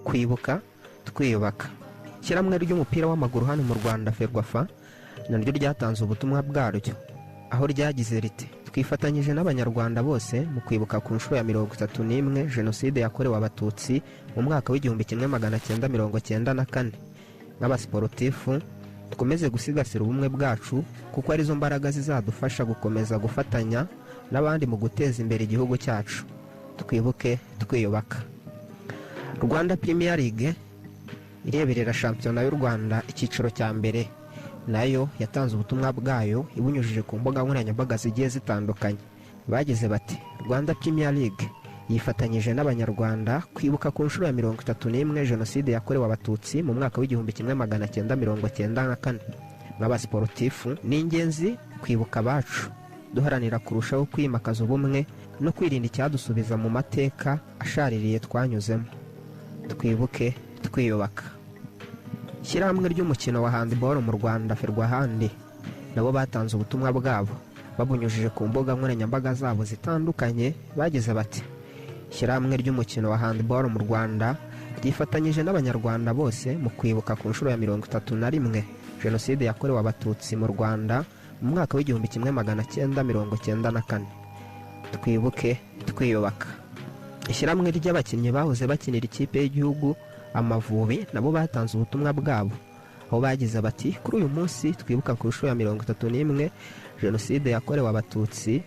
kwibuka twiyubaka. Ishyirahamwe ry'umupira w'amaguru hano mu Rwanda Ferwafa naryo ryatanze ubutumwa bwaryo, aho ryagize riti twifatanyije n'abanyarwanda bose mu kwibuka ku nshuro ya 31 jenoside yakorewe abatutsi mu mwaka w'1994. Nk'abasiporutifu dukomeze gusigasira ubumwe bwacu kuko arizo mbaraga zizadufasha gukomeza gufatanya n'abandi mu guteza imbere igihugu cyacu. Twibuke twiyubaka. Rwanda Premier League ireberera shampiyona y'u Rwanda icyiciro cya mbere nayo yatanze ubutumwa bwayo ibunyujije ku mbuga nkoranyambaga zigiye zitandukanye. Bagize bati Rwanda Premier League yifatanyije n'abanyarwanda kwibuka ku nshuro ya 31 jenoside yakorewe abatutsi mu mwaka w'1994. Nk'abasiporutifu ni ingenzi kwibuka abacu, duharanira kurushaho kwimakaza ubumwe no kwirinda icyadusubiza mu mateka ashaririye twanyuzemo. Twibuke twiyubaka. Ishyirahamwe ry'umukino wa handball mu Rwanda Ferwahandi nabo batanze ubutumwa bwabo babunyujije ku mbuga nkoranyambaga zabo zitandukanye. Bagize bati ishyirahamwe ry'umukino wa handball mu Rwanda ryifatanyije n'abanyarwanda bose mu kwibuka ku nshuro ya 31 jenoside yakorewe abatutsi mu Rwanda mu mwaka w'1994. Twibuke twiyubaka. Ishyirahamwe ry'abakinnyi bahoze bakinira ikipe y'igihugu Amavubi nabo batanze ubutumwa bwabo, aho bagize bati kuri uyu munsi twibuka ku nshuro ya 31 jenoside yakorewe abatutsi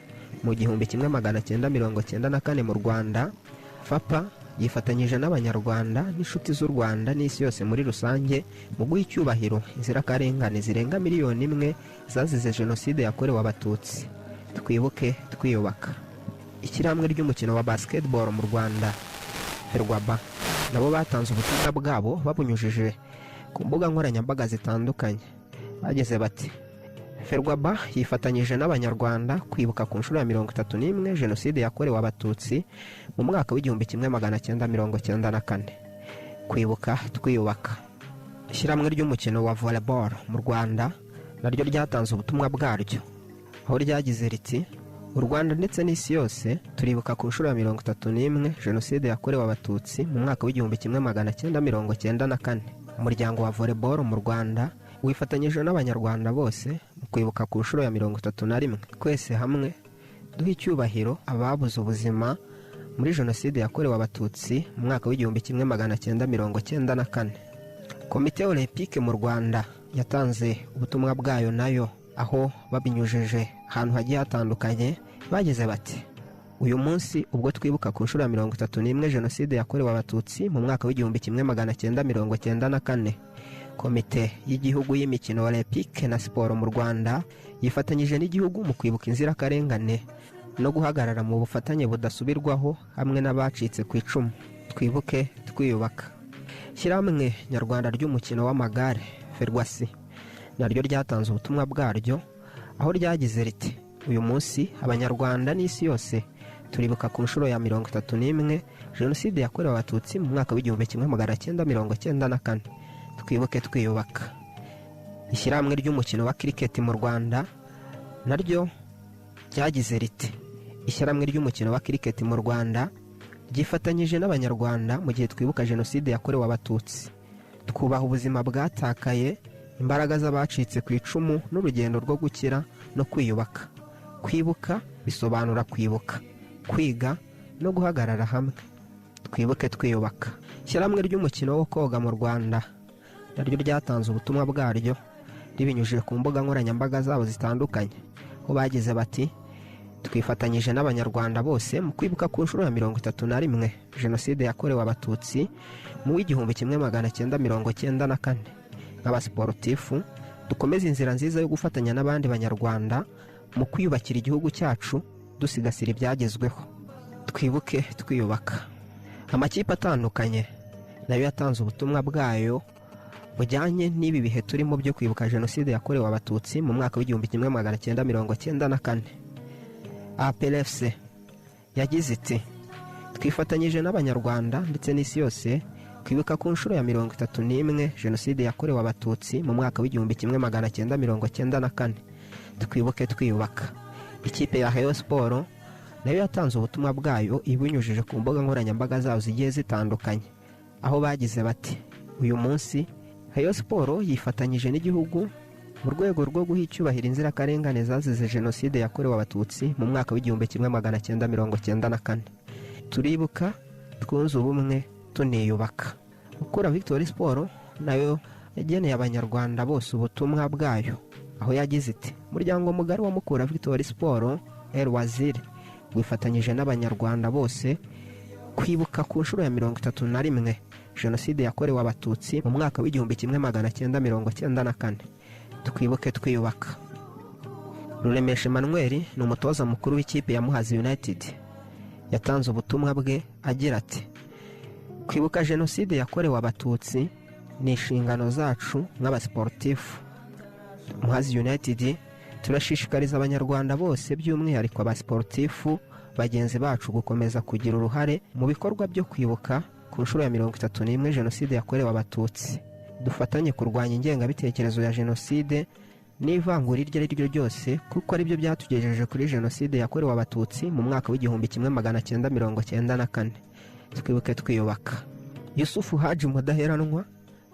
mu 1994 mu Rwanda. FAPA yifatanyije n'abanyarwanda n'inshuti z'u Rwanda n'isi yose muri rusange mu guha icyubahiro inzirakarengane zirenga miliyoni 1 zazize jenoside yakorewe abatutsi. Twibuke twiyubaka. Ishyirahamwe ry'umukino wa basketball mu Rwanda Ferwaba nabo batanze ubutumwa bwabo babunyujije ku mbuga nkoranyambaga zitandukanye. Bagize bati Ferwaba yifatanyije n'abanyarwanda kwibuka ku nshuro ya 31 jenoside yakorewe abatutsi mu mwaka w'1994. Kwibuka twiyubaka. Ishyirahamwe ry'umukino wa volleyball mu Rwanda naryo ryatanze ubutumwa bwaryo, aho ryagize riti u Rwanda ndetse n'isi yose turibuka ku nshuro ya 31 jenoside yakorewe abatutsi mu mwaka w'1994. Umuryango wa volleyball mu Rwanda wifatanyije n'abanyarwanda bose mu kwibuka ku nshuro ya 31. Twese hamwe duha icyubahiro ababuze ubuzima muri jenoside yakorewe abatutsi mu mwaka w'1994. Komite Olympique mu Rwanda yatanze ubutumwa bwayo nayo, aho babinyujije ahantu hagiye hatandukanye. Bagize bati uyu munsi ubwo twibuka ku nshuro ya 31 jenoside yakorewe abatutsi mu mwaka w'1994, Komite y'igihugu y'imikino Olympique na siporo mu Rwanda yifatanyije n'igihugu mu kwibuka inzirakarengane no guhagarara mu bufatanye budasubirwaho hamwe n'abacitse ku icumu. Twibuke twiyubaka. Ishyirahamwe nyarwanda ry'umukino w'amagare Ferwasi naryo ryatanze ubutumwa bwaryo, aho ryagize riti uyu munsi abanyarwanda n'isi yose turibuka ku nshuro ya 31 jenoside yakorewe abatutsi mu mwaka w'1994. Twibuke twiyubaka. Ishyirahamwe ry'umukino wa cricket mu Rwanda naryo ryagize riti ishyirahamwe ry'umukino wa cricket mu Rwanda ryifatanyije n'abanyarwanda mu gihe twibuka jenoside yakorewe abatutsi. Twubaha ubuzima bwatakaye, imbaraga z'abacitse ku icumu n'urugendo rwo gukira no kwiyubaka. Kwibuka bisobanura kwibuka, kwiga no guhagarara hamwe. Twibuke twiyubaka. Ishyirahamwe ry'umukino wo koga mu Rwanda naryo ryatanze ubutumwa bwaryo ribinyujije ku mbuga nkoranyambaga zabo zitandukanye, aho bagize bati twifatanyije n'abanyarwanda bose mu kwibuka ku nshuro ya 31 jenoside yakorewe abatutsi mu 1994. Nk'abasiporutifu dukomeze inzira nziza yo gufatanya n'abandi banyarwanda mu kwiyubakira igihugu cyacu dusigasira ibyagezweho. Twibuke twiyubaka. Amakipe atandukanye nayo yatanze ubutumwa bwayo bujyanye n'ibi bihe turimo byo kwibuka jenoside yakorewe abatutsi mu mwaka w'1994. APRFC yagize iti twifatanyije n'abanyarwanda ndetse n'isi yose kwibuka ku nshuro ya 31 jenoside yakorewe abatutsi mu mwaka w'1994. Twibuke twiyubaka. Ikipe ya Rayon Sport nayo yatanze ubutumwa bwayo ibinyujije ku mbuga nkoranyambaga zabo zigiye zitandukanye. aho bagize bati uyu munsi Rayon Sports yifatanyije n'igihugu mu rwego rwo guha icyubahiro inzirakarengane zazize jenoside yakorewe abatutsi mu mwaka w'1994. Turibuka, twunze ubumwe, tuniyubaka. Mukura Victory Sport nayo yageneye abanyarwanda bose ubutumwa bwayo, aho yagize iti umuryango mugari wa Mukura Victory Sport El Wazir wifatanyije n'abanyarwanda bose kwibuka ku nshuro ya 31 jenoside yakorewe abatutsi mu mwaka w'1994. Twibuke twiyubaka. Ruremesha Emmanuel ni umutoza mukuru w'ikipe ya Muhazi United, yatanze ubutumwa bwe agira ati kwibuka jenoside yakorewe abatutsi ni inshingano zacu nk'abasportifu. Muhazi United turashishikariza abanyarwanda bose by'umwihariko abasportifu bagenzi bacu gukomeza kugira uruhare mu bikorwa byo kwibuka ku nshuro ya 31 jenoside yakorewe abatutsi. Dufatanye kurwanya ingengabitekerezo ya jenoside n'ivangura iryo ari ryo ryose, kuko ari byo byatugejeje kuri jenoside yakorewe abatutsi mu mwaka w'1994. Twibuke twiyubaka. Yusufu Haji Mudaheranwa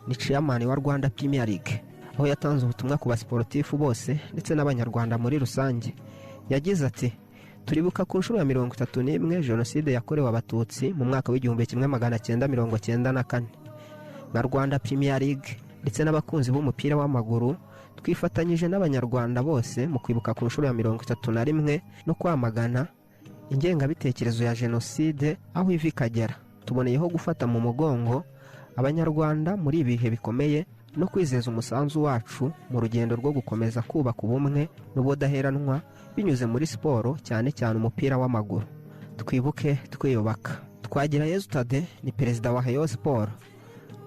ni chairman wa Rwanda Premier League, aho yatanze ubutumwa ku basportifu bose ndetse n'abanyarwanda muri rusange. Yagize ati turibuka ku nshuro ya 31 jenoside yakorewe abatutsi mu mwaka w'1994. na Rwanda Premier League ndetse n'abakunzi b'umupira w'amaguru twifatanyije n'abanyarwanda bose mu kwibuka ku nshuro ya 31 no kwamagana ingengabitekerezo ya jenoside aho iva ikagera. Tuboneyeho gufata mu mugongo abanyarwanda muri ibihe bikomeye no kwizeza umusanzu wacu mu rugendo rwo gukomeza kubaka ubumwe n'ubudaheranwa binyuze muri siporo, cyane cyane umupira w'amaguru. Twibuke twiyubaka. Twagirayezu Tade ni perezida wa Rayon Sports,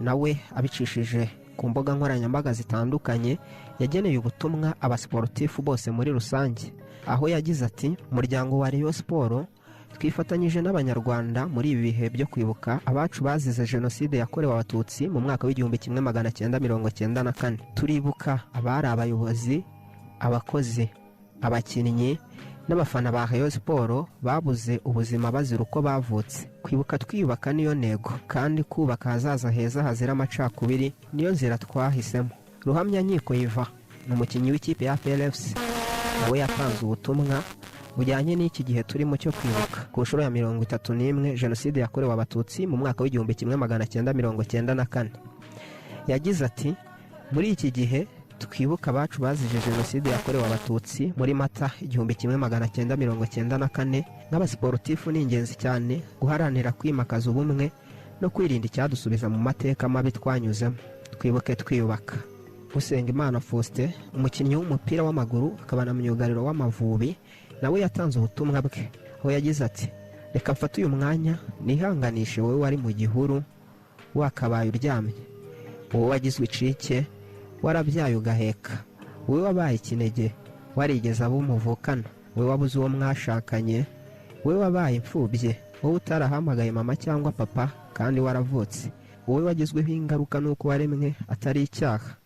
nawe abicishije ku mbuga nkoranyambaga zitandukanye yageneye ubutumwa abasportifu bose muri rusange, aho yagize ati umuryango wa Rayon Sports twifatanyije n'abanyarwanda muri ibi bihe byo kwibuka abacu bazize jenoside yakorewe abatutsi mu mwaka w'1994. Turibuka abari abayobozi, abakozi, abakinnyi n'abafana ba Rayon Sports babuze ubuzima bazira uko bavutse. Kwibuka twiyubaka niyo ntego, kandi kubaka hazaza heza hazira amacakubiri niyo nzira twahisemo. Ruhamya Nkiko Yiva ni umukinnyi w'ikipe ya PLFC, nawe yatanze ubutumwa bujyanye n'iki gihe turimo cyo kwibuka ku nshuro ya 31 jenoside yakorewe abatutsi mu mwaka w'1994. Yagize ati muri iki gihe twibuka abacu bazize jenoside yakorewe abatutsi muri Mata 1994. Nk'abasportifu ni ingenzi cyane guharanira kwimakaza ubumwe no kwirinda icyadusubiza mu mateka mabi twanyuzemo. Twibuke twiyubaka. Usengimana Faustin, umukinnyi w'umupira w'amaguru akaba na myugariro w'Amavubi, nawe yatanze ubutumwa bwe, aho yagize ati reka mfate uyu mwanya nihanganishe wowe wari mu gihuru wakabaye uryamye, wowe wagizwe icike warabyaye ugaheka, wowe wabaye ikinege warigeze abo muvukana, wowe wabuze uwo mwashakanye, wowe wabaye imfubye, wowe utarahamagaye mama cyangwa papa kandi waravutse, wowe wagizweho ingaruka n'uko waremwe atari icyaha.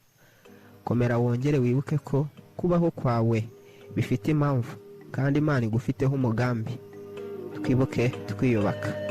Komera wongere wibuke ko kubaho kwawe bifite impamvu kandi Imana igufiteho umugambi. Twibuke twiyubaka.